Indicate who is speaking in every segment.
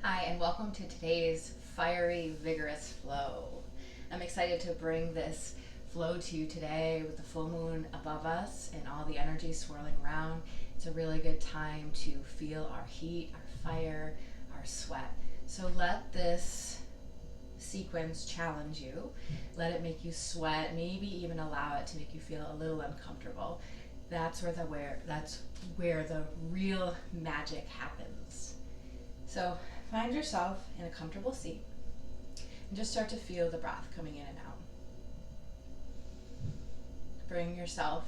Speaker 1: Hi, and welcome to today's fiery, vigorous flow. I'm excited to bring this flow to you today with the full moon above us and all the energy swirling around. It's a really good time to feel our heat, our fire, our sweat. So let this sequence challenge you. Let it make you sweat, maybe even allow it to make you feel a little uncomfortable. That's where the real magic happens. So find yourself in a comfortable seat and just start to feel the breath coming in and out. Bring yourself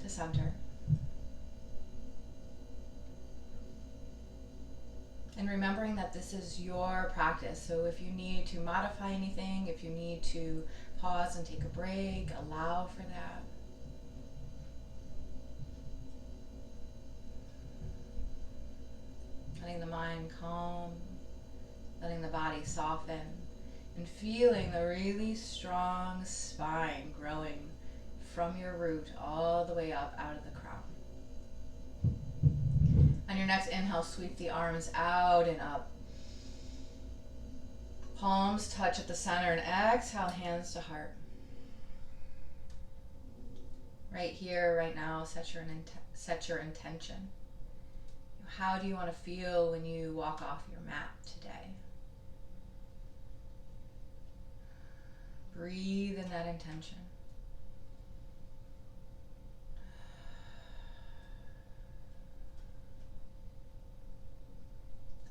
Speaker 1: to center. And remembering that this is your practice, so if you need to modify anything, if you need to pause and take a break, allow for that. Letting the mind calm, letting the body soften, and feeling the really strong spine growing from your root all the way up out of the crown. On your next inhale, sweep the arms out and up. Palms touch at the center, and exhale, hands to heart. Right here, right now, set your intention. How do you want to feel when you walk off your mat today? Breathe in that intention.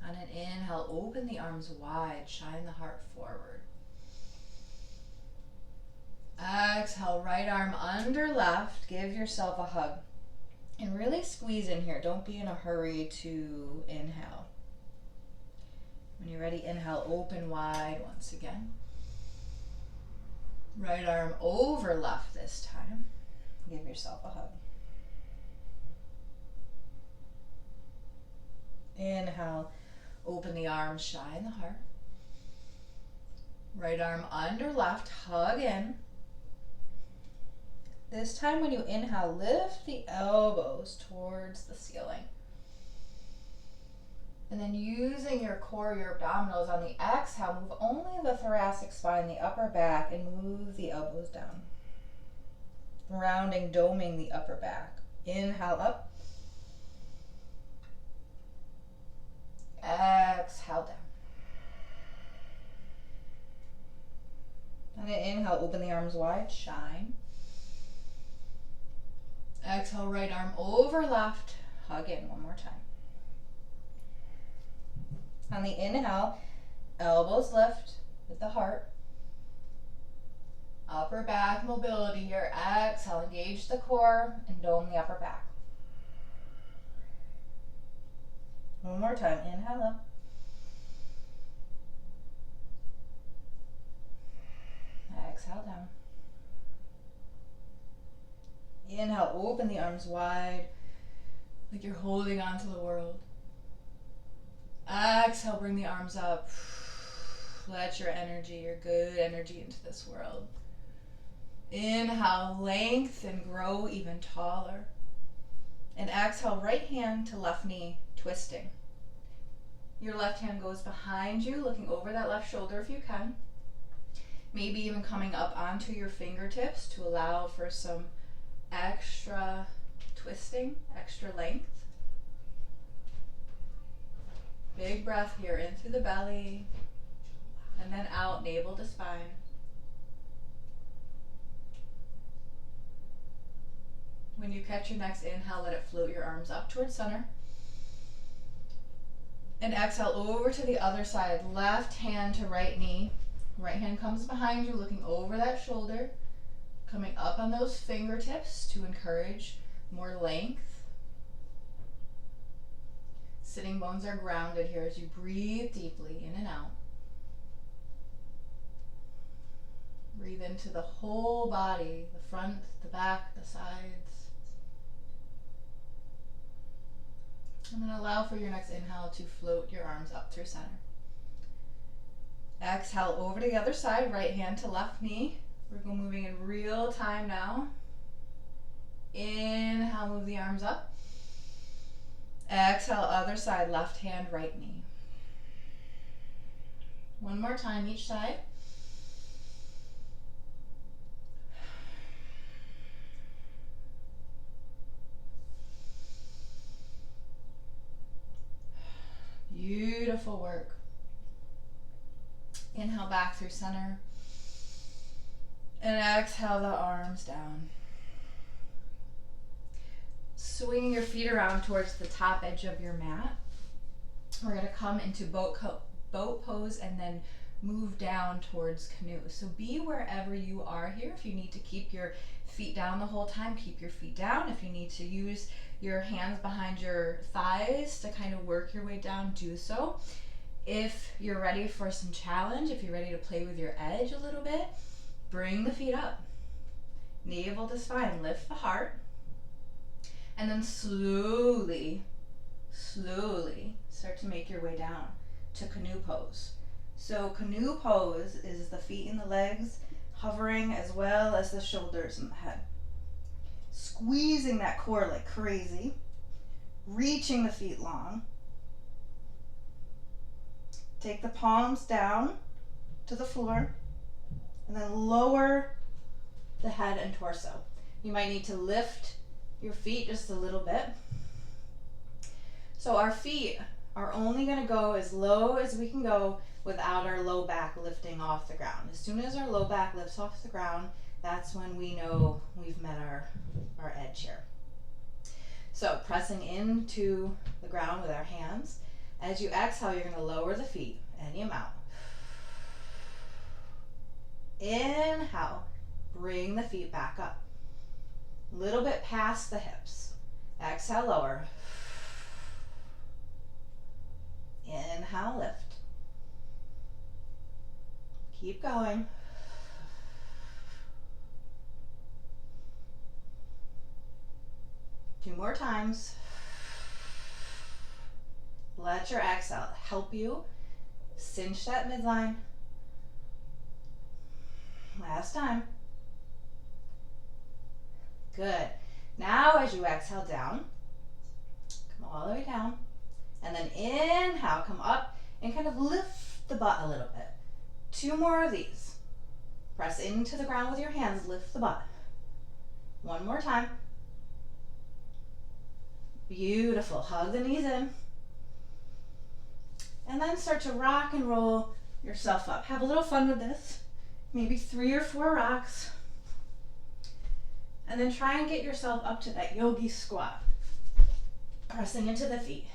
Speaker 1: On an inhale, open the arms wide, shine the heart forward. Exhale, right arm under left, give yourself a hug. And really squeeze in here. Don't be in a hurry to inhale. When you're ready, inhale, open wide once again. Right arm over left this time. Give yourself a hug. Inhale, open the arms, shine the heart. Right arm under left, hug in. This time when you inhale, lift the elbows towards the ceiling. And then using your core, your abdominals on the exhale, move only the thoracic spine, the upper back, and move the elbows down. Rounding, doming the upper back. Inhale up. Exhale down. And then inhale, open the arms wide, shine. Exhale, right arm over left, hug in one more time. On the inhale, elbows lift with the heart. Upper back mobility here. Exhale, engage the core and dome the upper back. One more time, inhale up. Exhale down. Inhale, open the arms wide, like you're holding on to the world. Exhale, bring the arms up. Let your energy, your good energy into this world. Inhale, lengthen, grow even taller. And exhale, right hand to left knee, twisting. Your left hand goes behind you, looking over that left shoulder if you can. Maybe even coming up onto your fingertips to allow for some extra twisting, extra length. Big breath here in through the belly and then out, navel to spine. When you catch your next inhale, let it float your arms up towards center. And exhale over to the other side, left hand to right knee. Right hand comes behind you, looking over that shoulder. Coming up on those fingertips to encourage more length. Sitting bones are grounded here as you breathe deeply in and out. Breathe into the whole body, the front, the back, the sides. And then allow for your next inhale to float your arms up through center. Exhale over to the other side, right hand to left knee. We're moving in real time now. Inhale, move the arms up. Exhale, other side, left hand, right knee. One more time each side. Beautiful work. Inhale back through center. And exhale the arms down. Swinging your feet around towards the top edge of your mat. We're going to come into boat pose and then move down towards canoe. So be wherever you are here. If you need to keep your feet down the whole time, keep your feet down. If you need to use your hands behind your thighs to kind of work your way down, do so. If you're ready for some challenge, if you're ready to play with your edge a little bit, bring the feet up. Navel to spine, lift the heart. And then slowly start to make your way down to canoe pose. So canoe pose is the feet and the legs hovering as well as the shoulders and the head. Squeezing that core like crazy. Reaching the feet long. Take the palms down to the floor and then lower the head and torso. You might need to lift your feet just a little bit. So our feet are only going to go as low as we can go without our low back lifting off the ground. As soon as our low back lifts off the ground, that's when we know we've met our edge here. So pressing into the ground with our hands. As you exhale, you're going to lower the feet any amount. Inhale, bring the feet back up. A little bit past the hips. Exhale, lower. Inhale, lift. Keep going. Two more times. Let your exhale help you cinch that midline. Last time. Good. Now as you exhale down, come all the way down, and then inhale, come up and kind of lift the butt a little bit. Two more of these. Press into the ground with your hands, lift the butt. One more time. Beautiful. Hug the knees in. And then start to rock and roll yourself up. Have a little fun with this. Maybe 3 or 4 rocks. And then try and get yourself up to that yogi squat. Pressing into the feet.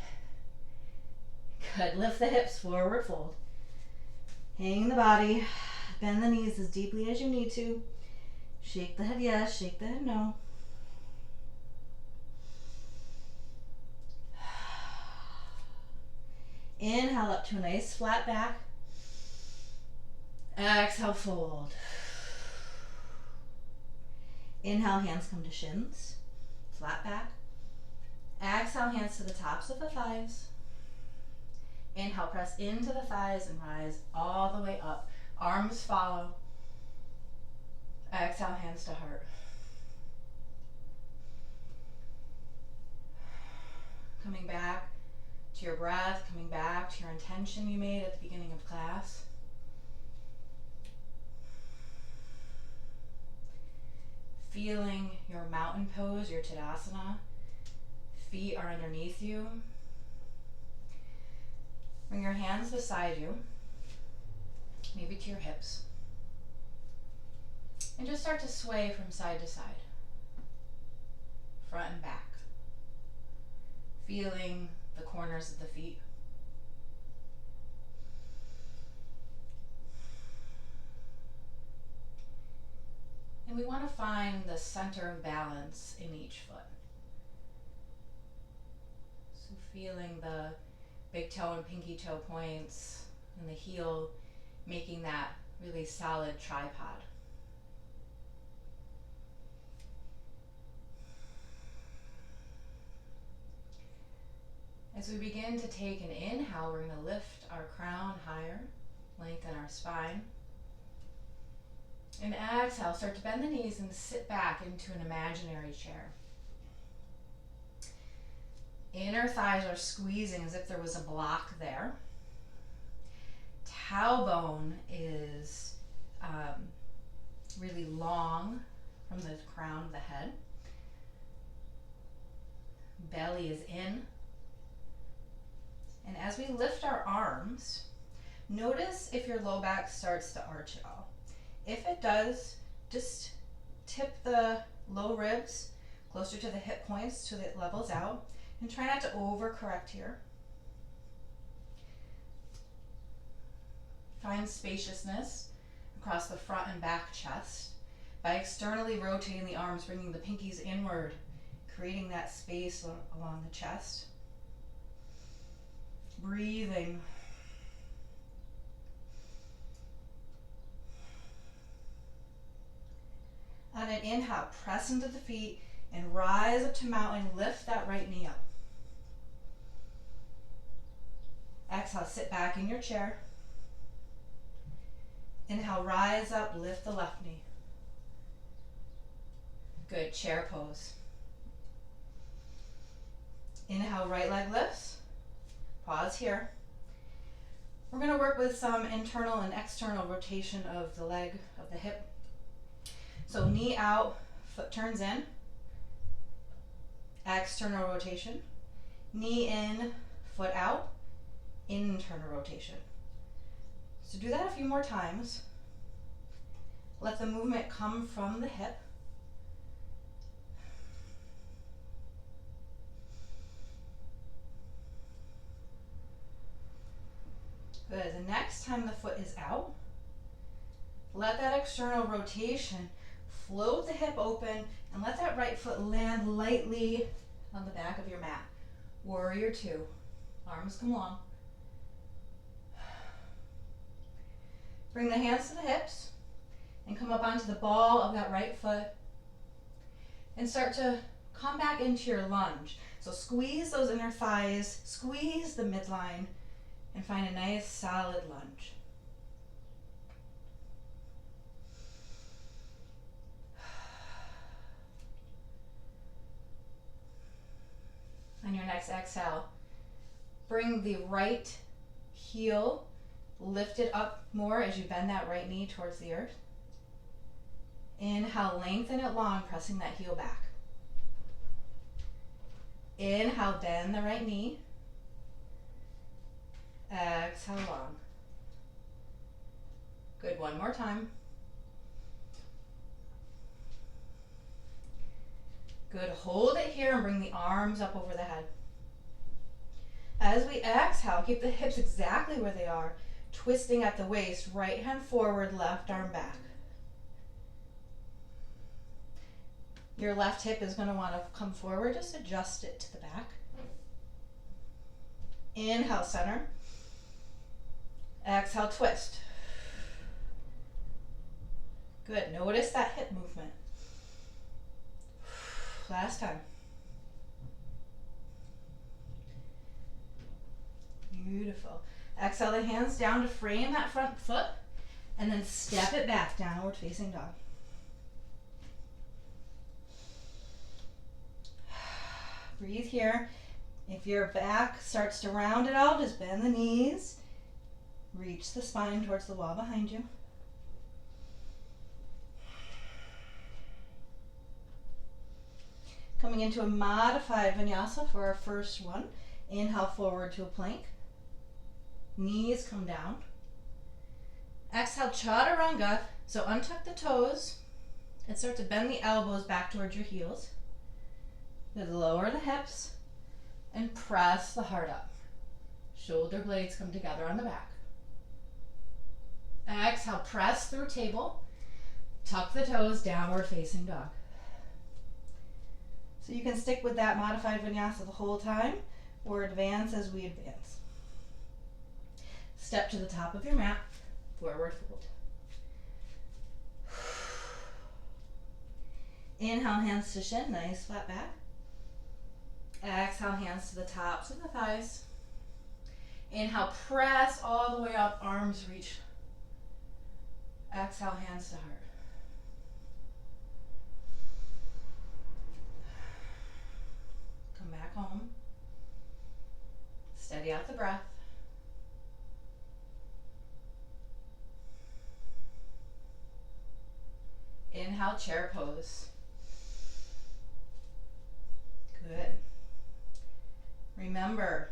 Speaker 1: Good. Lift the hips, forward fold. Hang the body. Bend the knees as deeply as you need to. Shake the head yes, shake the head no. Inhale up to a nice flat back. Exhale, fold. Inhale, hands come to shins. Flat back. Exhale, hands to the tops of the thighs. Inhale, press into the thighs and rise all the way up. Arms follow. Exhale, hands to heart. Coming back to your breath, coming back to your intention you made at the beginning of class. Feeling your mountain pose, your Tadasana. Feet are underneath you. Bring your hands beside you, maybe to your hips. And just start to sway from side to side, front and back. Feeling the corners of the feet. And we want to find the center of balance in each foot. So feeling the big toe and pinky toe points and the heel making that really solid tripod. As we begin to take an inhale, we're going to lift our crown higher, lengthen our spine. And exhale, start to bend the knees and sit back into an imaginary chair. Inner thighs are squeezing as if there was a block there. Tailbone is really long from the crown of the head. Belly is in. And as we lift our arms, notice if your low back starts to arch at all. If it does, just tip the low ribs closer to the hip points so that it levels out, and try not to overcorrect here. Find spaciousness across the front and back chest by externally rotating the arms, bringing the pinkies inward, creating that space along the chest. Breathing. On an inhale, press into the feet and rise up to mountain. Lift that right knee up. Exhale, sit back in your chair. Inhale, rise up, lift the left knee. Good, chair pose. Inhale, right leg lifts. Pause here. We're going to work with some internal and external rotation of the leg, of the hip. So knee out, foot turns in. External rotation. Knee in, foot out. Internal rotation. So do that a few more times. Let the movement come from the hip. Good. The next time the foot is out, let that external rotation float the hip open and let that right foot land lightly on the back of your mat. Warrior two. Arms come long. Bring the hands to the hips and come up onto the ball of that right foot and start to come back into your lunge. So squeeze those inner thighs, squeeze the midline, and find a nice solid lunge. On your next exhale, bring the right heel lift it up more as you bend that right knee towards the earth. Inhale, lengthen it long, pressing that heel back. Inhale, bend the right knee. Exhale, long. Good, one more time. Good, hold it here and bring the arms up over the head. As we exhale, keep the hips exactly where they are, twisting at the waist, right hand forward, left arm back. Your left hip is going to want to come forward, just adjust it to the back. Inhale, center. Exhale, twist. Good, notice that hip movement. Last time. Beautiful. Exhale the hands down to frame that front foot and then step it back, downward facing dog. Breathe here. If your back starts to round at all, just bend the knees. Reach the spine towards the wall behind you. Coming into a modified vinyasa for our first one. Inhale forward to a plank. Knees come down. Exhale, chaturanga. So untuck the toes and start to bend the elbows back towards your heels. Then lower the hips and press the heart up. Shoulder blades come together on the back. Exhale, press through table. Tuck the toes, downward facing dog. So you can stick with that modified vinyasa the whole time or advance as we advance. Step to the top of your mat, forward fold. Inhale, hands to shin, nice flat back. Exhale, hands to the tops of the thighs. Inhale, press all the way up, arms reach. Exhale, hands to heart. Come back home. Steady out the breath. Inhale, chair pose. Good. Remember,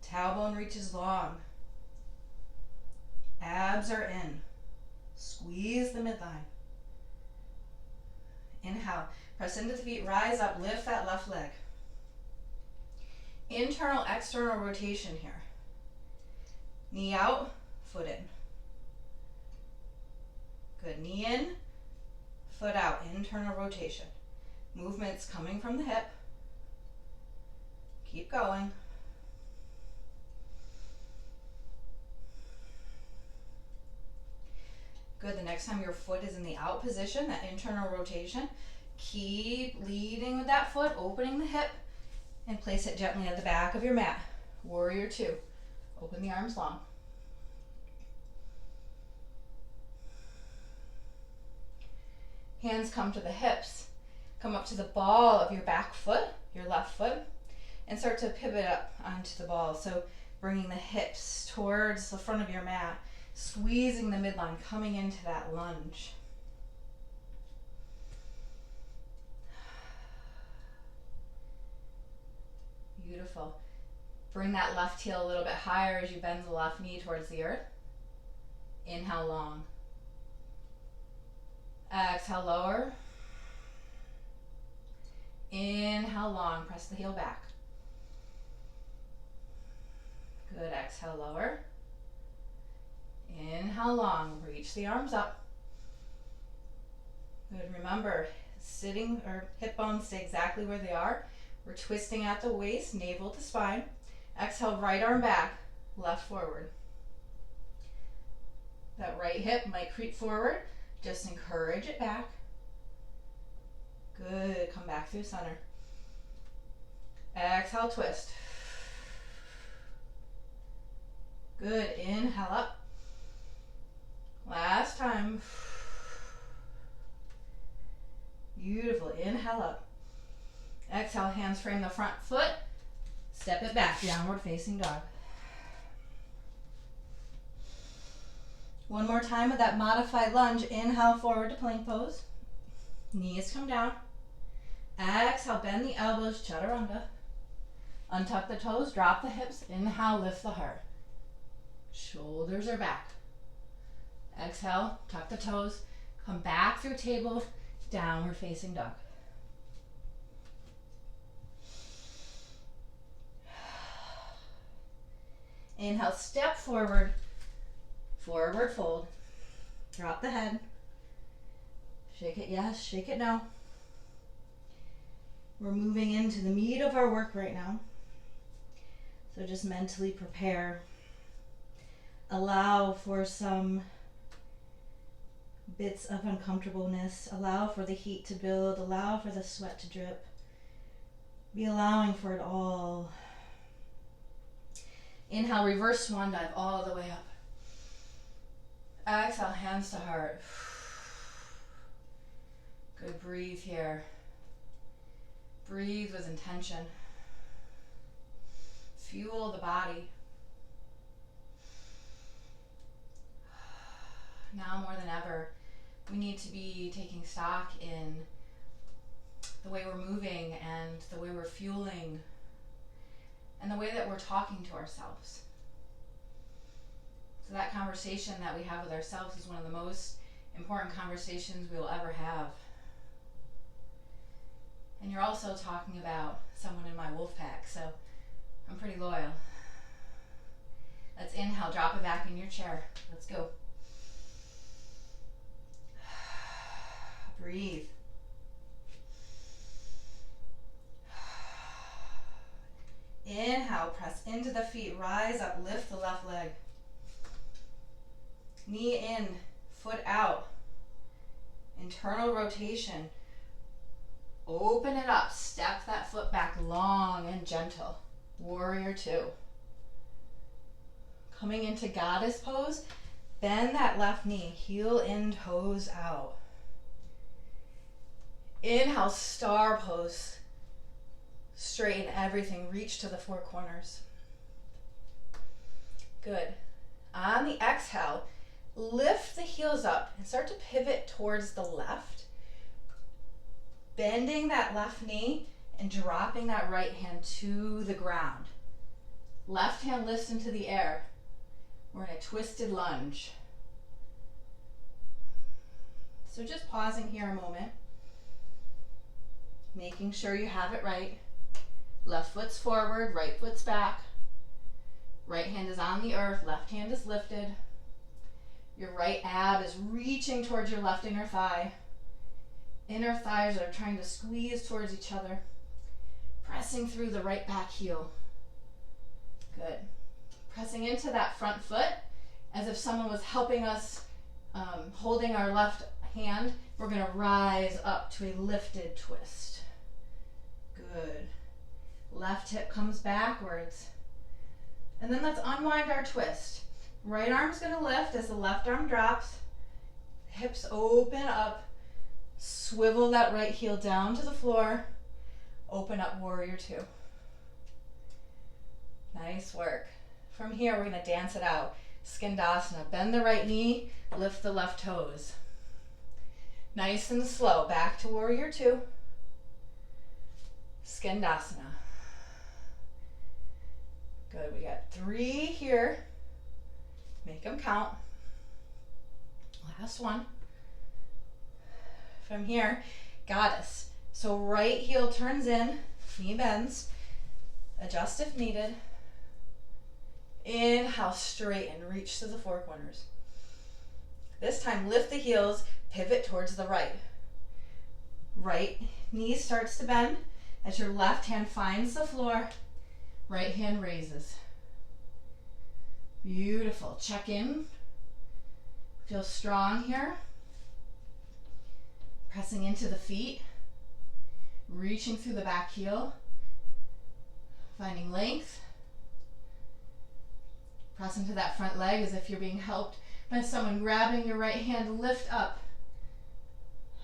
Speaker 1: tailbone reaches long. Abs are in. Squeeze the midline. Inhale, press into the feet, rise up, lift that left leg. Internal, external rotation here. Knee out, foot in. Good, knee in, foot out, internal rotation. Movements coming from the hip. Keep going. Good, the next time your foot is in the out position, that internal rotation, keep leading with that foot, opening the hip, and place it gently at the back of your mat. Warrior two. Open the arms long. Hands come to the hips. Come up to the ball of your back foot, your left foot, and start to pivot up onto the ball. So bringing the hips towards the front of your mat, squeezing the midline, coming into that lunge. Beautiful. Bring that left heel a little bit higher as you bend the left knee towards the earth. Inhale long. Exhale lower. Inhale long, press the heel back. Good, exhale lower. Inhale long, reach the arms up. Good, remember, sitting or hip bones stay exactly where they are. We're twisting at the waist, navel to spine. Exhale, right arm back, left forward. That right hip might creep forward. Just encourage it back. Good, come back through center. Exhale, twist. Good, inhale up. Last time. Beautiful, inhale up. Exhale, hands frame the front foot. Step it back, downward facing dog. One more time with that modified lunge. Inhale forward to plank pose. Knees come down. Exhale, bend the elbows, chaturanga. Untuck the toes, drop the hips. Inhale, lift the heart. Shoulders are back. Exhale, tuck the toes. Come back through table, downward facing dog. Inhale, step forward. Forward fold. Drop the head. Shake it yes, shake it no. We're moving into the meat of our work right now. So just mentally prepare. Allow for some bits of uncomfortableness. Allow for the heat to build. Allow for the sweat to drip. Be allowing for it all. Inhale, reverse swan dive all the way up. Exhale, hands to heart. Good, breathe here. Breathe with intention. Fuel the body. Now more than ever, we need to be taking stock in the way we're moving and the way we're fueling and the way that we're talking to ourselves. So that conversation that we have with ourselves is one of the most important conversations we will ever have. And you're also talking about someone in my wolf pack, so I'm pretty loyal. Let's inhale, drop it back in your chair. Let's go. Breathe. Inhale, press into the feet, rise up, lift the left leg. Knee in, foot out. Internal rotation. Open it up, step that foot back long and gentle. Warrior two. Coming into goddess pose, bend that left knee, heel in, toes out. Inhale, star pose. Straighten everything, reach to the four corners. Good. On the exhale, lift the heels up and start to pivot towards the left, bending that left knee and dropping that right hand to the ground. Left hand lifts into the air. We're in a twisted lunge. So just pausing here a moment, making sure you have it right. Left foot's forward, right foot's back. Right hand is on the earth, left hand is lifted. Your right ab is reaching towards your left inner thigh. Inner thighs are trying to squeeze towards each other. Pressing through the right back heel. Good. Pressing into that front foot as if someone was helping us, holding our left hand. We're going to rise up to a lifted twist. Good. Left hip comes backwards. And then let's unwind our twist. Right arm's going to lift as the left arm drops. Hips open up. Swivel that right heel down to the floor. Open up, warrior two. Nice work. From here, we're going to dance it out. Skandasana. Bend the right knee, lift the left toes. Nice and slow. Back to warrior two. Skandasana. Good. We got 3 here. Make them count. Last one. From here, goddess. So right heel turns in, knee bends. Adjust if needed. Inhale, straighten, reach to the four corners. This time, lift the heels, pivot towards the right. Right knee starts to bend as your left hand finds the floor. Right hand raises. Beautiful. Check in. Feel strong here. Pressing into the feet. Reaching through the back heel. Finding length. Press into that front leg as if you're being helped by someone grabbing your right hand. Lift up.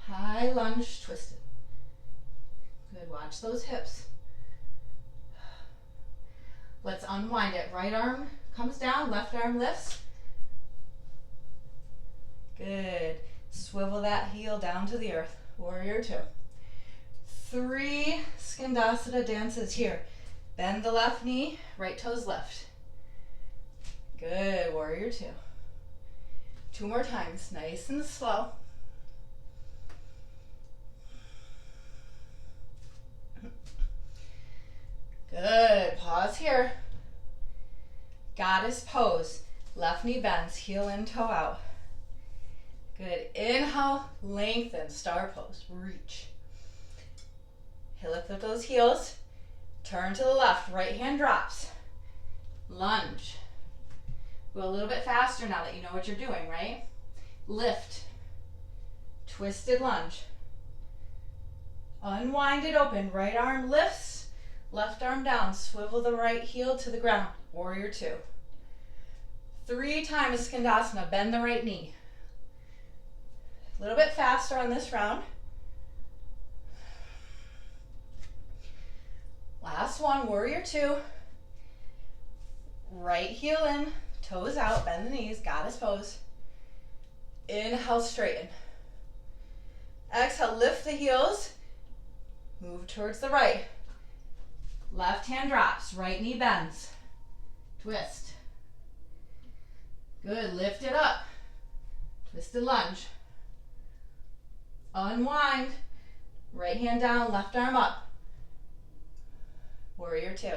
Speaker 1: High lunge, twisted. Good, watch those hips. Let's unwind it. Right arm comes down, left arm lifts. Good. Swivel that heel down to the earth. Warrior two. 3 Skandasana dances here. Bend the left knee, right toes left. Good, warrior two. 2 more times, nice and slow. Good, pause here. Goddess pose. Left knee bends, heel in, toe out. Good, inhale, lengthen, star pose, reach. Lift up those heels, turn to the left, right hand drops. Lunge. Go a little bit faster now that you know what you're doing, right? Lift. Twisted lunge. Unwind it open. Right arm lifts. Left arm down. Swivel the right heel to the ground. Warrior two. 3 times Skandasana. Bend the right knee. A little bit faster on this round. Last one, warrior two. Right heel in. Toes out, bend the knees, goddess pose. Inhale, straighten. Exhale, lift the heels. Move towards the right. Left hand drops, right knee bends. Twist. Good, lift it up. Twisted lunge. Unwind. Right hand down, left arm up. Warrior two.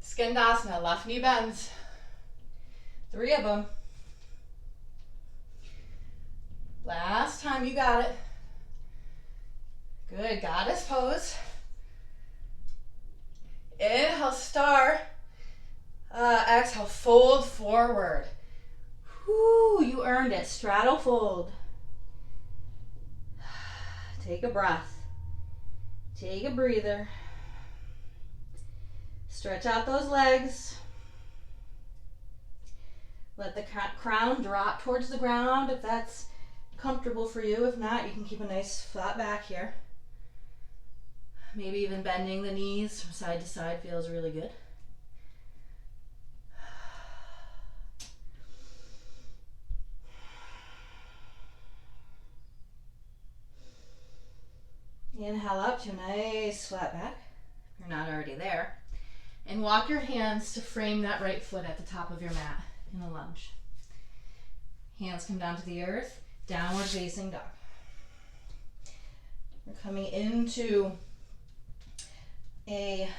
Speaker 1: Skandasana, left knee bends. 3 of them. Last time, you got it. Good, goddess pose. Inhale, star. Exhale, fold forward. Whoo, you earned it. Straddle fold. Take a breath. Take a breather. Stretch out those legs. Let the crown drop towards the ground if that's comfortable for you. If not, you can keep a nice flat back here. Maybe even bending the knees from side to side feels really good. Inhale up to a nice flat back. If you're not already there. And walk your hands to frame that right foot at the top of your mat in a lunge. Hands come down to the earth, downward facing dog. We're coming into a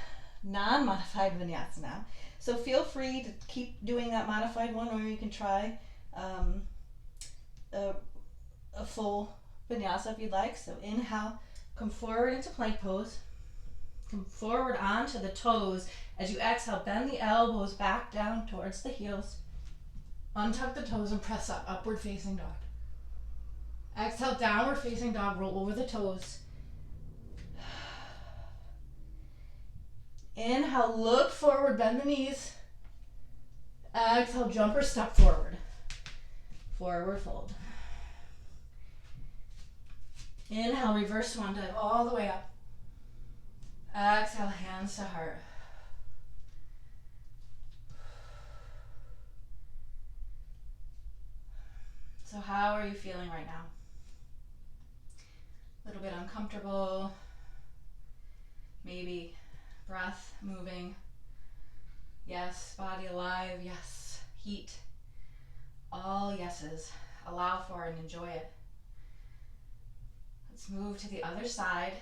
Speaker 1: non-modified vinyasa now. So feel free to keep doing that modified one, or you can try a full vinyasa if you'd like. So inhale, come forward into plank pose. Come forward onto the toes. As you exhale, bend the elbows back down towards the heels. Untuck the toes and press up, upward facing dog. Exhale, downward facing dog, roll over the toes. Inhale, look forward, bend the knees. Exhale, jump or step forward. Forward fold. Inhale, reverse swan dive all the way up. Exhale, hands to heart. So how are you feeling right now? A little bit uncomfortable, maybe breath moving. Yes, body alive, yes, heat. All yeses. Allow for and enjoy it. Let's move to the other side.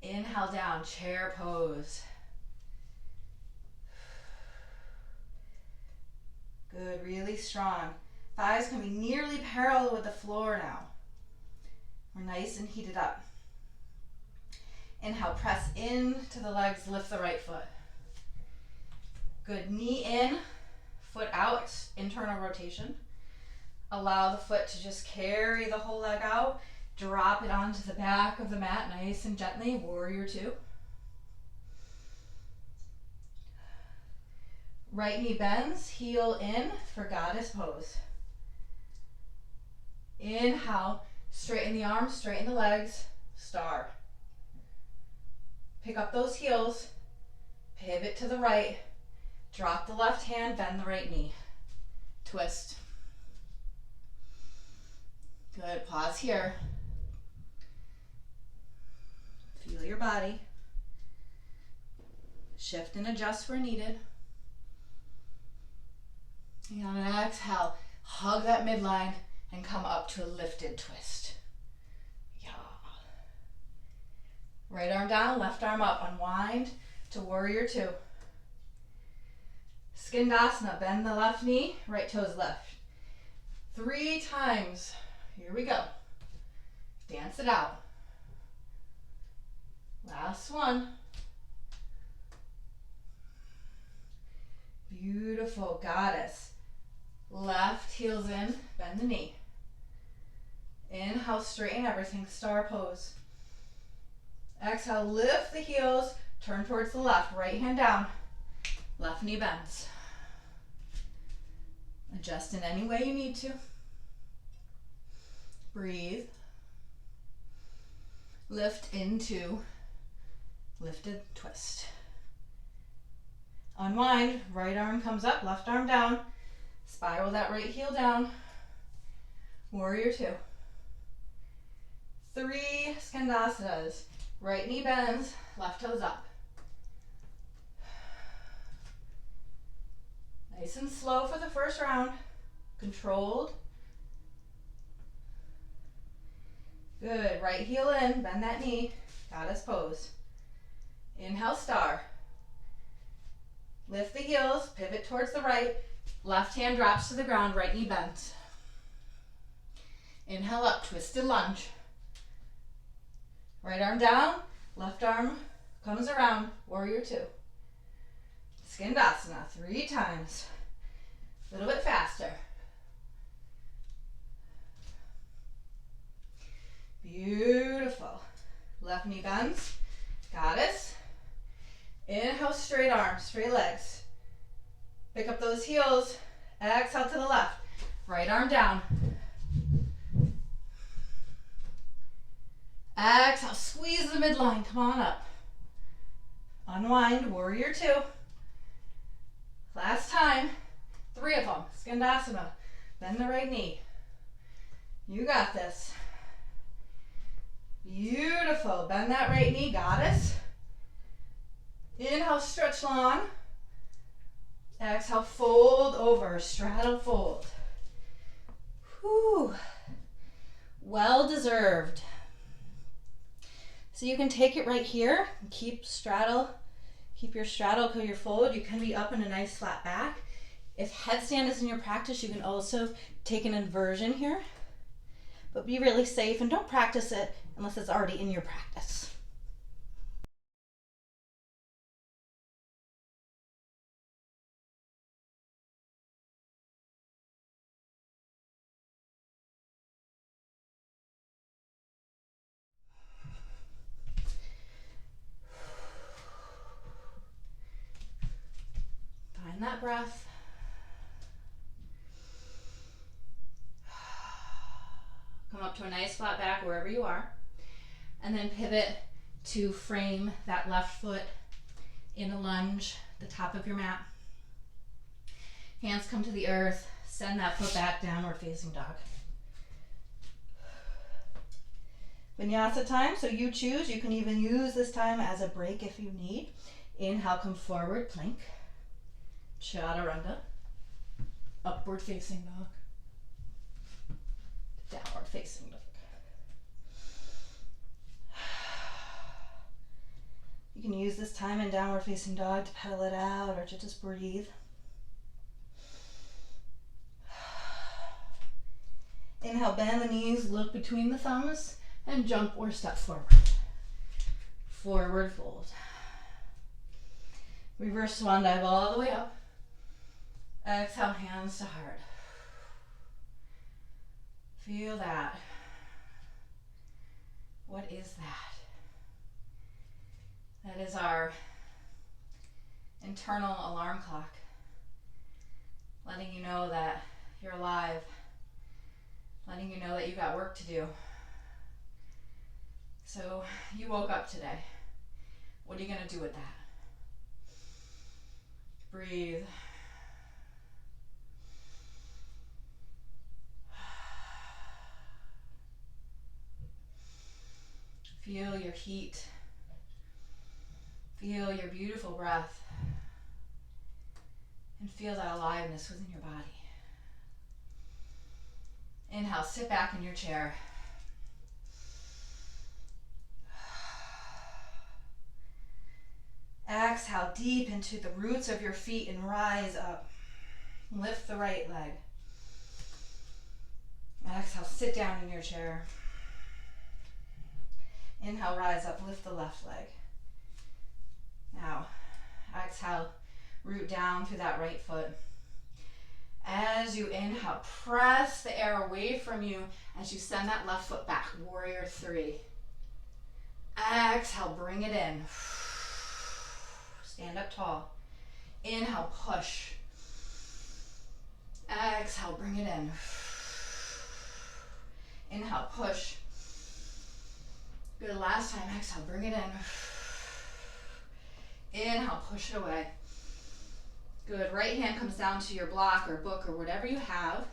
Speaker 1: Inhale down, chair pose. Good, really strong. Thighs can be nearly parallel with the floor now. We're nice and heated up. Inhale, press into the legs, lift the right foot. Good, knee in, foot out, internal rotation. Allow the foot to just carry the whole leg out. Drop it onto the back of the mat, nice and gently, warrior two. Right knee bends, heel in for goddess pose. Inhale, straighten the arms, straighten the legs, star. Pick up those heels, pivot to the right, drop the left hand, bend the right knee. Twist. Good, pause here. Feel your body. Shift and adjust where needed. And on an exhale, hug that midline and come up to a lifted twist. Yeah. Right arm down, left arm up. Unwind to warrior two. Skandasana, bend the left knee, right toes left. 3 times. Here we go. Dance it out. Last one. Beautiful, goddess. Left heels in, bend the knee. Inhale, straighten everything, star pose. Exhale, lift the heels, turn towards the left, right hand down, left knee bends. Adjust in any way you need to. Breathe. Lift into lifted twist. Unwind, right arm comes up, left arm down. Spiral that right heel down. Warrior two. 3 Skandasanas. Right knee bends, left toes up. Nice and slow for the first round. Controlled. Good, right heel in, bend that knee. Goddess pose. Inhale, star. Lift the heels, pivot towards the right. Left hand drops to the ground, right knee bends. Inhale up, twisted lunge. Right arm down, left arm comes around, warrior two. Skandasana, 3 times. A little bit faster. Beautiful. Left knee bends, goddess. Inhale, straight arms, straight legs. Pick up those heels, exhale to the left. Right arm down. Exhale, squeeze the midline, come on up. Unwind, warrior two. Last time, 3 of them, Skandasana. Bend the right knee. You got this. Beautiful. Beautiful. Bend that right knee, goddess. Inhale, stretch long. Exhale, fold over, straddle fold. Whew. Well deserved. So you can take it right here, keep your straddle, your fold. You can be up in a nice flat back. If headstand is in your practice, you can also take an inversion here, but be really safe and don't practice it unless it's already in your practice. Find that breath. Come up to a nice flat back wherever you are, and then pivot to frame that left foot in a lunge, the top of your mat. Hands come to the earth, send that foot back, downward facing dog. Vinyasa time, so you choose. You can even use this time as a break if you need. Inhale, come forward, plank. Chaturanga. Upward facing dog. Downward facing dog. You can use this time in downward facing dog to pedal it out or to just breathe. Inhale, bend the knees, look between the thumbs, and jump or step forward. Forward fold. Reverse swan dive all the way up. Exhale, hands to heart. Feel that. What is that? That is our internal alarm clock, letting you know that you're alive, letting you know that you got work to do. So you woke up today. What are you going to do with that? Breathe. Feel your heat. Feel your beautiful breath. And feel that aliveness within your body. Inhale, sit back in your chair. Exhale deep into the roots of your feet and rise up. Lift the right leg. Exhale, sit down in your chair. Inhale, rise up, lift the left leg. Now, exhale, root down through that right foot. As you inhale, press the air away from you as you send that left foot back, warrior three. Exhale, bring it in. Stand up tall. Inhale, push. Exhale, bring it in. Inhale, push. Good, last time, exhale, bring it in. Inhale, push it away. Good, right hand comes down to your block or book or whatever you have.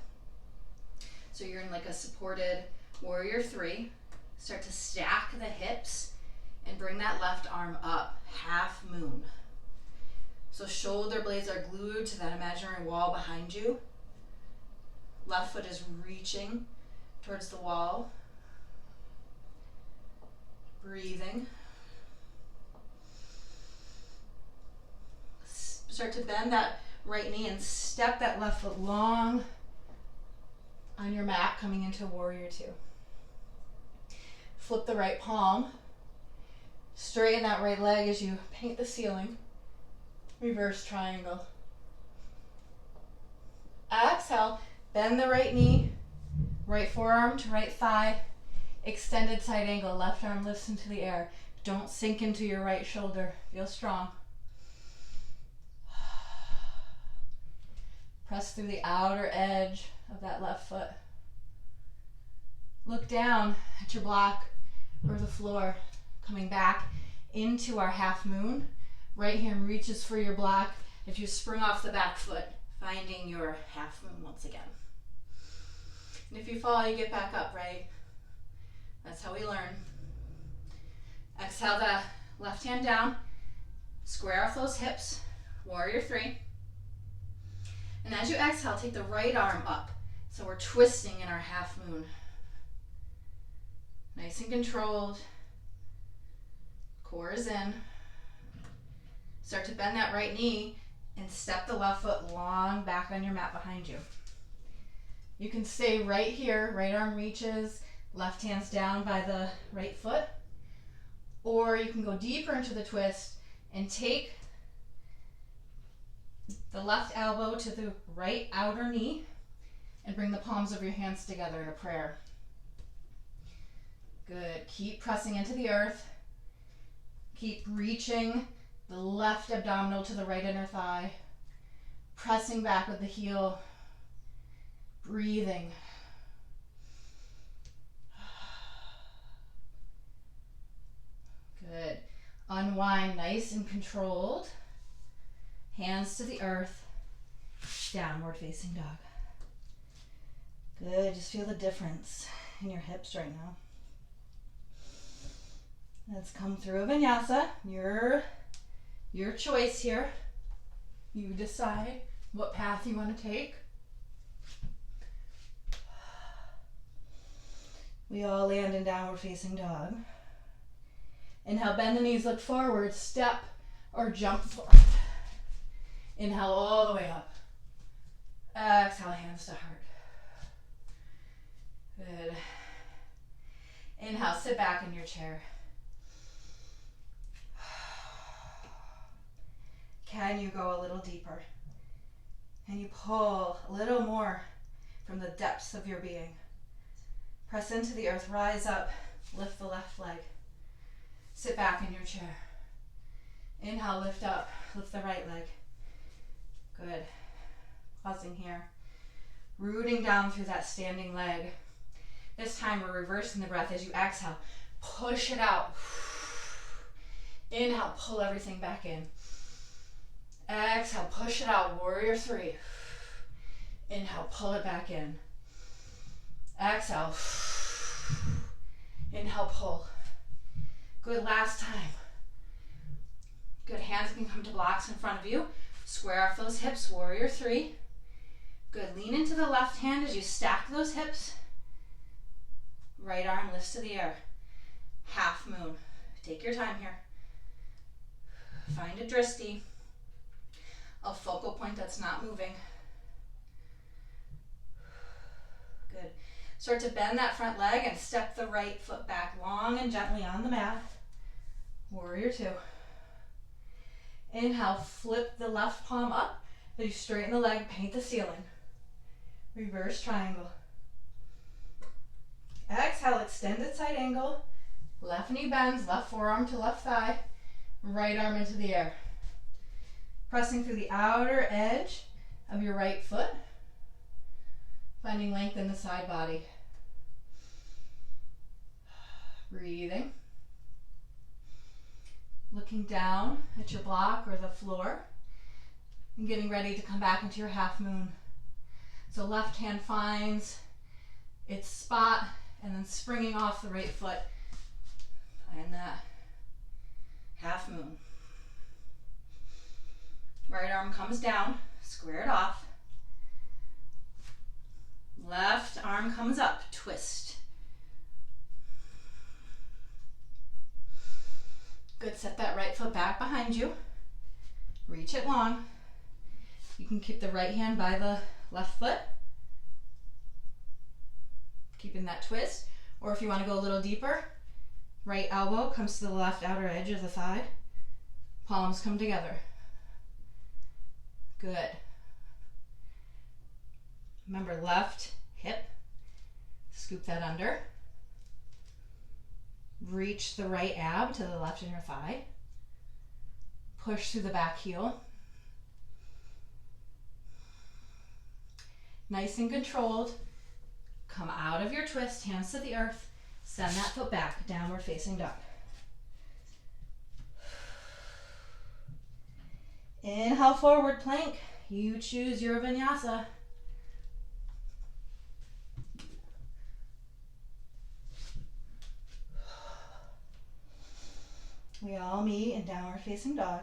Speaker 1: So you're in like a supported warrior three. Start to stack the hips and bring that left arm up, half moon. So shoulder blades are glued to that imaginary wall behind you. Left foot is reaching towards the wall. Breathing. Start to bend that right knee and step that left foot long on your mat, coming into warrior two. Flip the right palm. Straighten that right leg as you paint the ceiling. Reverse triangle. Exhale, bend the right knee, right forearm to right thigh, extended side angle, left arm lifts into the air. Don't sink into your right shoulder. Feel strong. Press through the outer edge of that left foot. Look down at your block or the floor, coming back into our half moon. Right hand reaches for your block as you spring off the back foot, finding your half moon once again. And if you fall, you get back up, right? That's how we learn.
Speaker 2: Exhale the left hand down. Square off those hips. Warrior three. And as you exhale, take the right arm up. So we're twisting in our half moon. Nice and controlled. Core is in. Start to bend that right knee and step the left foot long back on your mat behind you. You can stay right here, right arm reaches, left hand's down by the right foot. Or you can go deeper into the twist and take the left elbow to the right outer knee and bring the palms of your hands together in a prayer. Good. Keep pressing into the earth. Keep reaching the left abdominal to the right inner thigh. Pressing back with the heel. Breathing. Good. Unwind nice and controlled. Hands to the earth. Downward facing dog. Good. Just feel the difference in your hips right now. Let's come through a vinyasa. Your choice here. You decide what path you want to take. We all land in downward facing dog. Inhale, bend the knees, look forward, step or jump forward. Inhale all the way up. Exhale, hands to heart. Good. Inhale, sit back in your chair. Can you go a little deeper? Can you pull a little more from the depths of your being? Press into the earth, rise up, lift the left leg. Sit back in your chair. Inhale, lift up, lift the right leg. Good. Pausing here. Rooting down through that standing leg. This time we're reversing the breath as you exhale. Push it out. Inhale, pull everything back in. Exhale, push it out, warrior three. Inhale, pull it back in. Exhale. Inhale, pull. Good, last time. Good, hands can come to blocks in front of you. Square off those hips, warrior three. Good, lean into the left hand as you stack those hips. Right arm lifts to the air. Half moon. Take your time here. Find a drishti. A focal point that's not moving. Good. Start to bend that front leg and step the right foot back long and gently on the mat. Warrior two. Inhale, flip the left palm up as you straighten the leg, paint the ceiling. Reverse triangle. Exhale, extended side angle. Left knee bends, left forearm to left thigh. Right arm into the air. Pressing through the outer edge of your right foot. Finding length in the side body. Breathing. Looking down at your block or the floor. And getting ready to come back into your half moon. So left hand finds its spot and then springing off the right foot. Find that half moon. Right arm comes down, square it off. Left arm comes up, twist. Good, set that right foot back behind you. Reach it long. You can keep the right hand by the left foot. Keeping that twist. Or if you want to go a little deeper, right elbow comes to the left outer edge of the thigh. Palms come together. Good. Remember, left hip. Scoop that under. Reach the right ab to the left inner thigh. Push through the back heel. Nice and controlled. Come out of your twist, hands to the earth. Send that foot back, downward facing dog. Inhale, forward plank. You choose your vinyasa. We all meet in downward facing dog.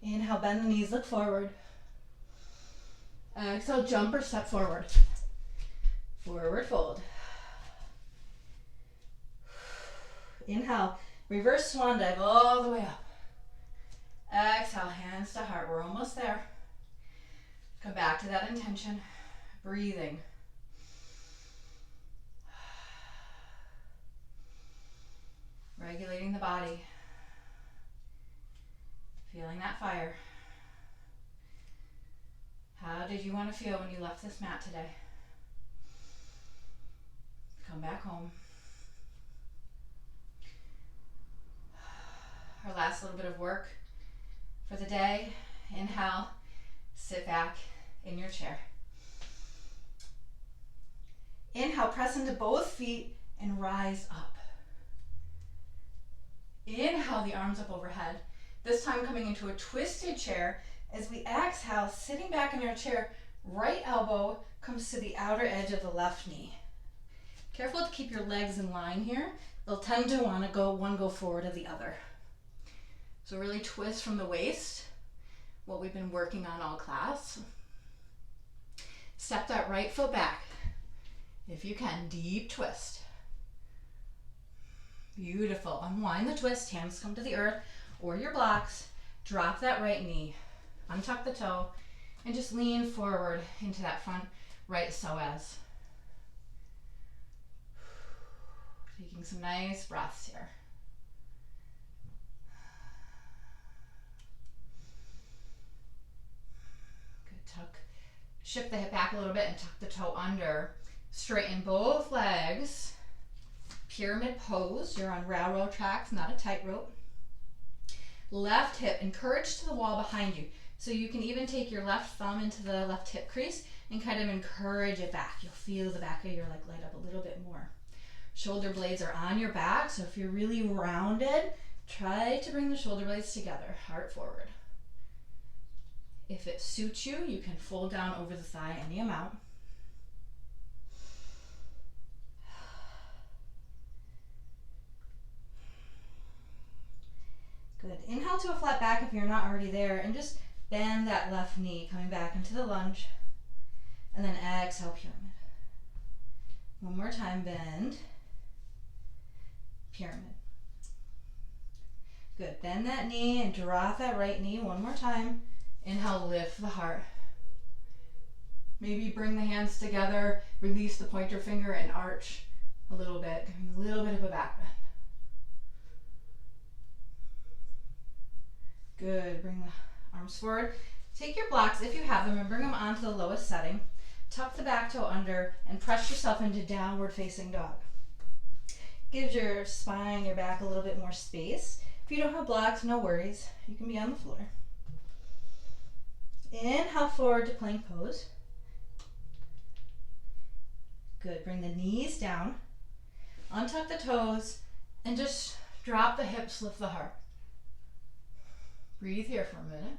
Speaker 2: Inhale, bend the knees, look forward. Exhale, jump or step forward. Forward fold. Inhale, reverse swan dive all the way up. Exhale, hands to heart. We're almost there. Come back to that intention. Breathing. Regulating the body. Feeling that fire. How did you want to feel when you left this mat today? Come back home. Our last little bit of work for the day. Inhale, sit back in your chair. Inhale, press into both feet and rise up. Inhale, the arms up overhead. This time coming into a twisted chair. As we exhale, sitting back in your chair, right elbow comes to the outer edge of the left knee. Careful to keep your legs in line here. They'll tend to want to go forward of the other. So really twist from the waist, what we've been working on all class. Step that right foot back. If you can, deep twist. Beautiful. Unwind the twist, hands come to the earth or your blocks. Drop that right knee. Untuck the toe and just lean forward into that front right psoas. Taking some nice breaths here. Good, tuck. Shift the hip back a little bit and tuck the toe under. Straighten both legs. Pyramid pose. You're on railroad tracks, not a tightrope. Left hip, encourage to the wall behind you. So you can even take your left thumb into the left hip crease and kind of encourage it back. You'll feel the back of your leg light up a little bit more. Shoulder blades are on your back, so if you're really rounded, try to bring the shoulder blades together, heart forward. If it suits you, you can fold down over the thigh any amount. Good. Inhale to a flat back if you're not already there, and just bend that left knee, coming back into the lunge. And then exhale, pyramid. One more time, bend. Pyramid. Good. Bend that knee and drop that right knee one more time. Inhale, lift the heart. Maybe bring the hands together, release the pointer finger and arch a little bit, giving a little bit of a back bend. Good. Bring the arms forward. Take your blocks, if you have them, and bring them onto the lowest setting. Tuck the back toe under and press yourself into downward facing dog. Gives your spine, your back a little bit more space. If you don't have blocks, no worries. You can be on the floor. Inhale forward to plank pose. Good. Bring the knees down. Untuck the toes and just drop the hips, lift the heart. Breathe here for a minute.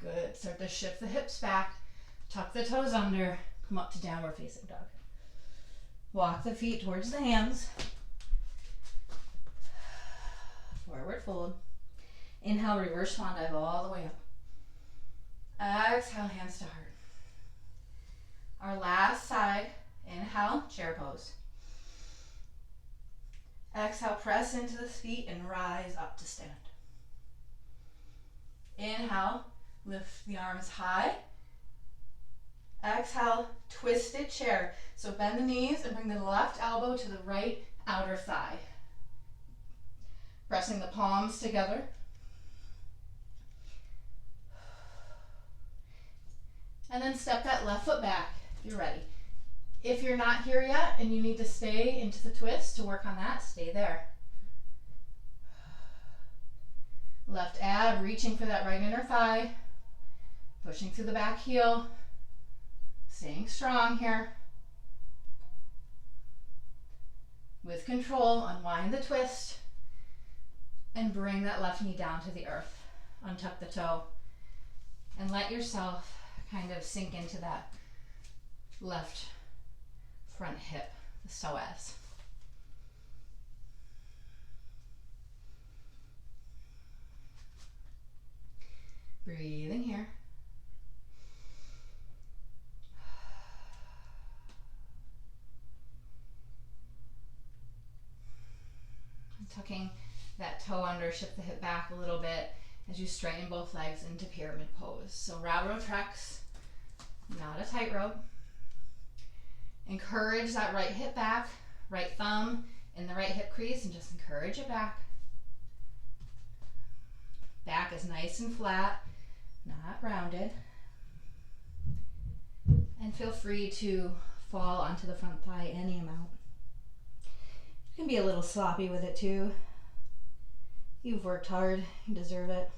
Speaker 2: Good. Start to shift the hips back. Tuck the toes under. Come up to downward facing dog. Walk the feet towards the hands. Forward fold. Inhale, reverse swan dive all the way up. Exhale, hands to heart. Our last side. Inhale, chair pose. Exhale, press into the feet and rise up to stand. Inhale, lift the arms high. Exhale, twisted chair. So bend the knees and bring the left elbow to the right outer thigh. Pressing the palms together. And then step that left foot back if you're ready. If you're not here yet and you need to stay into the twist to work on that, stay there. Left ab, reaching for that right inner thigh. Pushing through the back heel. Staying strong here. With control, unwind the twist. And bring that left knee down to the earth. Untuck the toe. And let yourself kind of sink into that
Speaker 1: left front hip, the psoas. Breathing here. Tucking that toe under, shift the hip back a little bit as you straighten both legs into pyramid pose. So railroad tracks, not a tightrope. Encourage that right hip back, right thumb in the right hip crease, and just encourage it back. Back is nice and flat, not rounded. And feel free to fall onto the front thigh any amount. You can be a little sloppy with it too. You've worked hard, you deserve it.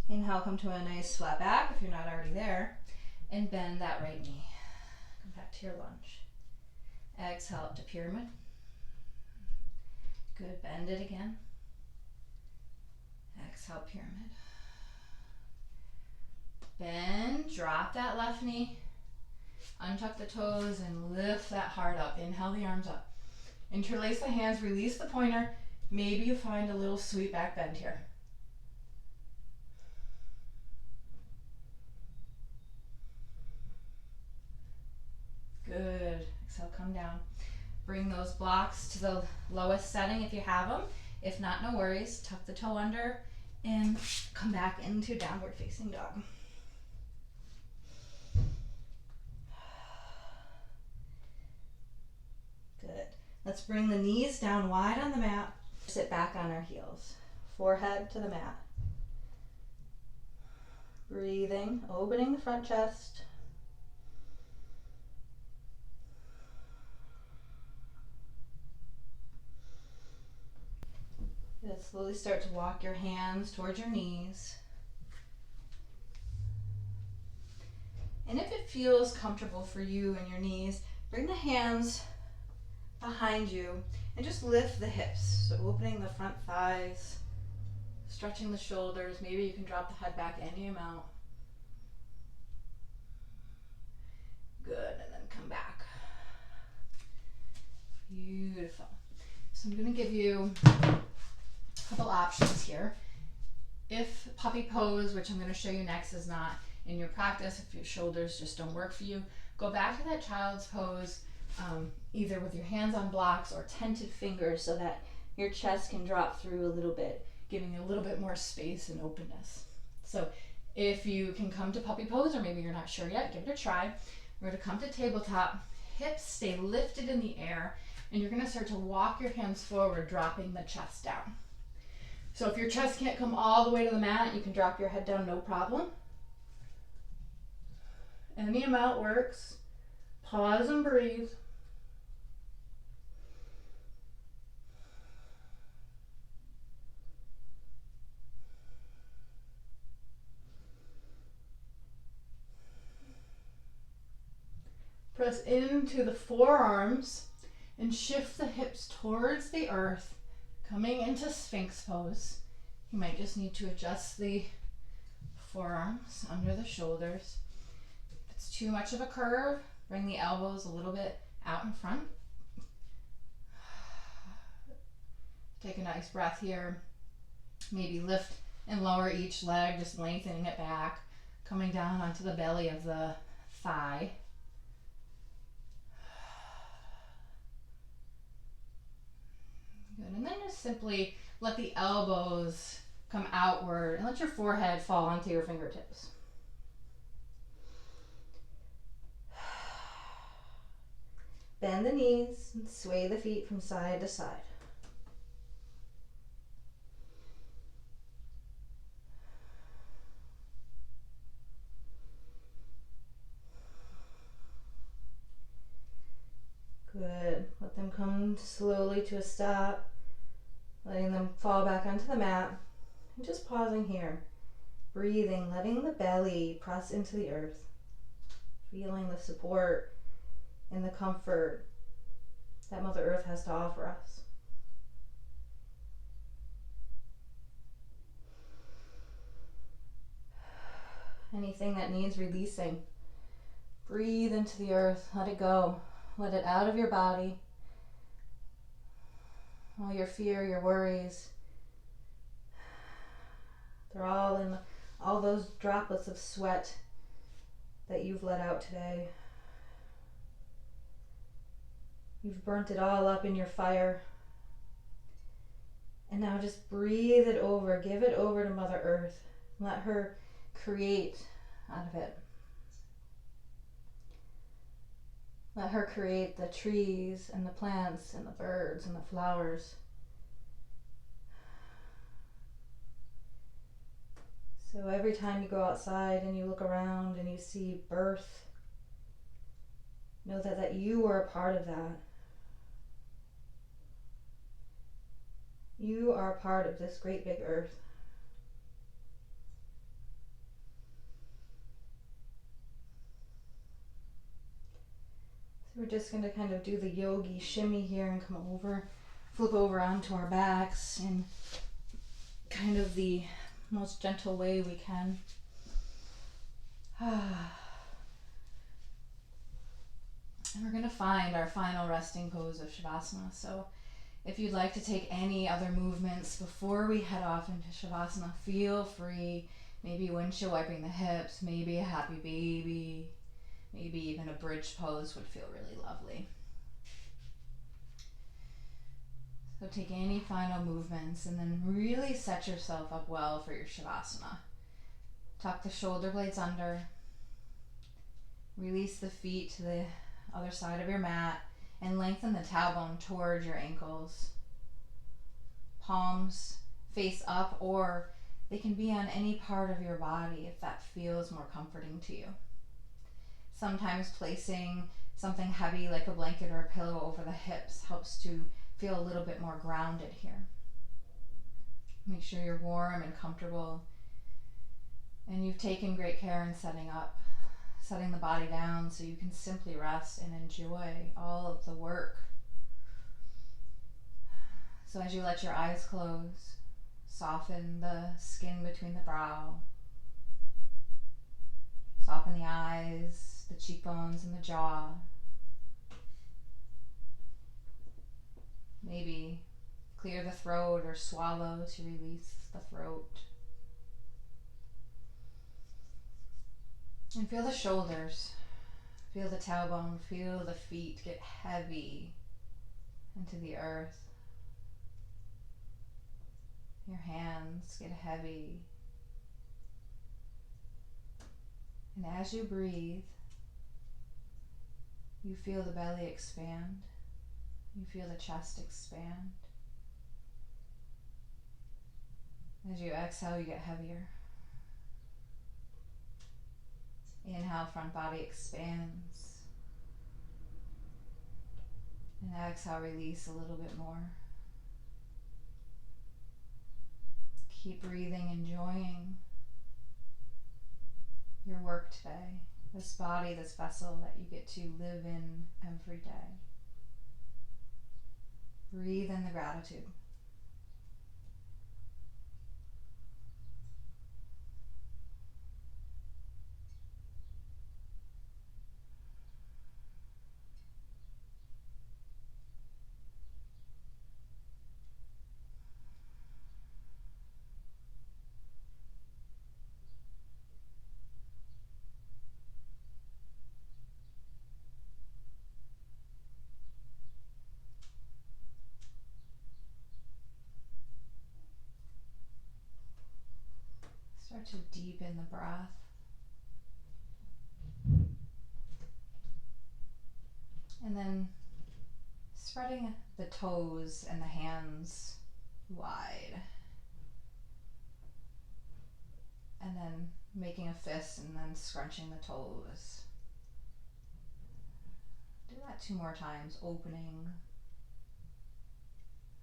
Speaker 1: Inhale, come to a nice flat back if you're not already there, and bend that right knee. Come back to your lunge. Exhale up to pyramid. Good, bend it again. Exhale, pyramid. Bend, drop that left knee, untuck the toes, and lift that heart up. Inhale the arms up. Interlace the hands, release the pointer. Maybe you find a little sweet back bend here. Good. Exhale, come down. Bring those blocks to the lowest setting if you have them. If not, no worries. Tuck the toe under and come back into downward facing dog. Good. Let's bring the knees down wide on the mat. Sit back on our heels. Forehead to the mat. Breathing, opening the front chest. Good. Slowly start to walk your hands towards your knees. And if it feels comfortable for you and your knees, bring the hands behind you and just lift the hips. So opening the front thighs, stretching the shoulders. Maybe you can drop the head back any amount. Good, and then come back. Beautiful. So I'm going to give you a couple options here. If puppy pose, which I'm going to show you next, is not in your practice, if your shoulders just don't work for you, go back to that child's pose, either with your hands on blocks or tented fingers so that your chest can drop through a little bit, giving you a little bit more space and openness. So if you can come to puppy pose, or maybe you're not sure yet, give it a try. We're going to come to tabletop, hips stay lifted in the air, and you're going to start to walk your hands forward, dropping the chest down. So if your chest can't come all the way to the mat, you can drop your head down, no problem. Any amount works. Pause and breathe. Press into the forearms and shift the hips towards the earth, coming into Sphinx pose. You might just need to adjust the forearms under the shoulders. If it's too much of a curve, bring the elbows a little bit out in front. Take a nice breath here. Maybe lift and lower each leg, just lengthening it back, coming down onto the belly of the thigh. Good, and then just simply let the elbows come outward and let your forehead fall onto your fingertips. Bend the knees and sway the feet from side to side. Good. Let them come slowly to a stop, letting them fall back onto the mat, and just pausing here, breathing, letting the belly press into the earth, feeling the support and the comfort that Mother Earth has to offer us.
Speaker 2: Anything that needs releasing. Breathe into the earth. Let it go. Let it out of your body. All your fear, your worries. They're all in all those droplets of sweat that you've let out today. You've burnt it all up in your fire. And now just breathe it over. Give it over to Mother Earth. Let her create out of it. Let her create the trees and the plants and the birds and the flowers. So every time you go outside and you look around and you see birth, know that you are a part of that. You are a part of this great big earth. So we're just going to kind of do the yogi shimmy here and come over, flip over onto our backs in kind of the most gentle way we can. And we're going to find our final resting pose of Shavasana. So if you'd like to take any other movements before we head off into Shavasana, feel free. Maybe windshield wiping the hips, maybe a happy baby, maybe even a bridge pose would feel really lovely. So take any final movements and then really set yourself up well for your Shavasana. Tuck the shoulder blades under. Release the feet to the other side of your mat and lengthen the tailbone towards your ankles. Palms face up, or they can be on any part of your body if that feels more comforting to you. Sometimes placing something heavy like a blanket or a pillow over the hips helps to feel a little bit more grounded here. Make sure you're warm and comfortable, and you've taken great care in setting the body down so you can simply rest and enjoy all of the work. So as you let your eyes close, soften the skin between the brow, soften the eyes, the cheekbones, and the jaw. Maybe clear the throat or swallow to release the throat. And feel the shoulders, feel the tailbone, feel the feet get heavy into the earth. Your hands get heavy. And as you breathe, you feel the belly expand. You feel the chest expand. As you exhale, you get heavier. Inhale, front body expands. And exhale, release a little bit more. Keep breathing, enjoying your work today. This body, this vessel that you get to live in every day. Breathe in the gratitude. Start to deepen the breath. And then spreading the toes and the hands wide. And then making a fist and then scrunching the toes. Do that 2 more times, opening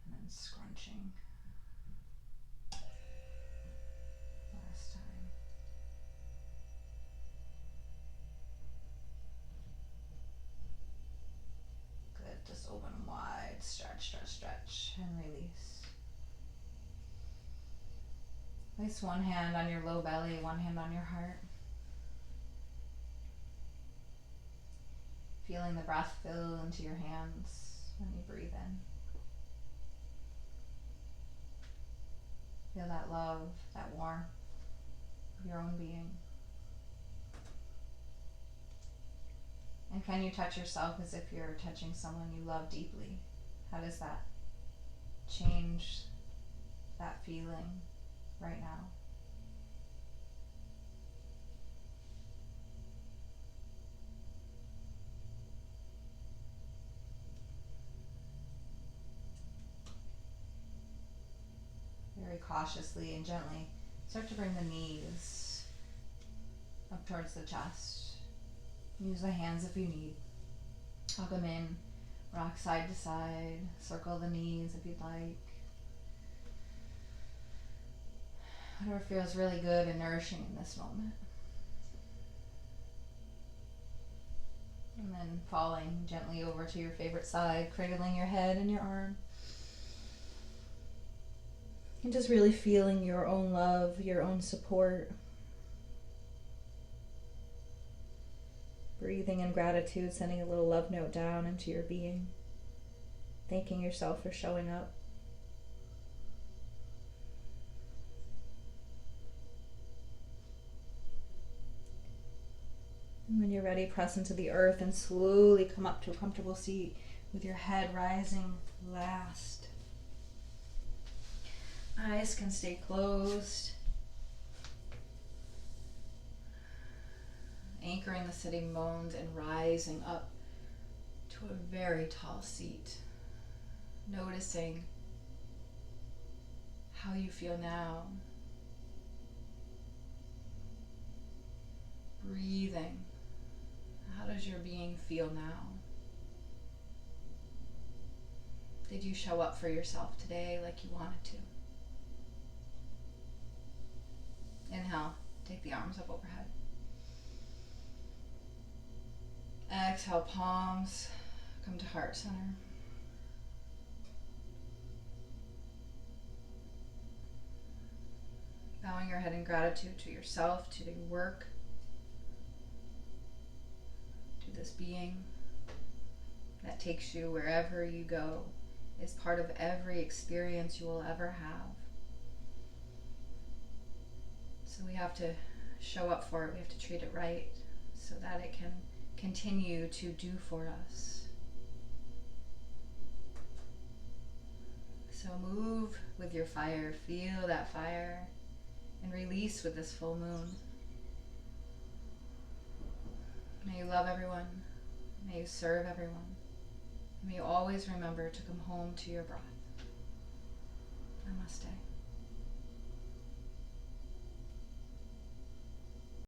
Speaker 2: and then scrunching. Last time. Good, just open wide, stretch, stretch, stretch, and release. Place one hand on your low belly, one hand on your heart.
Speaker 1: Feeling the breath fill into your hands when you breathe in. Feel that love, that warmth of your own being. And can you touch yourself as if you're touching someone you love deeply? How does that change that feeling right now? Very cautiously and gently start to bring the knees up towards the chest. Use the hands if you need. Hug them in, rock side to side, circle the knees if you'd like. Whatever feels really good and nourishing in this moment. And then falling gently over to your favorite side, cradling your head in your arm. And just really feeling your own love, your own support. Breathing in gratitude, sending a little love note down into your being. Thanking yourself for showing up. And when you're ready, press into the earth and slowly come up to a comfortable seat with your head rising last. Eyes can stay closed. Anchoring the sitting bones and rising up to a very tall seat. Noticing how you feel now. Breathing. How does your being feel now? Did you show up for yourself today like you wanted to? Inhale, take the arms up overhead. Exhale, palms come to heart center. Bowing your head in gratitude to yourself, to the work, to this being that takes you wherever you go, is part of every experience you will ever have. So we have to show up for it, we have to treat it right so that it can continue to do for us. So move with your fire, feel that fire, and release with this full moon. May you love everyone, may you serve everyone, may you always remember to come home to your breath. Namaste.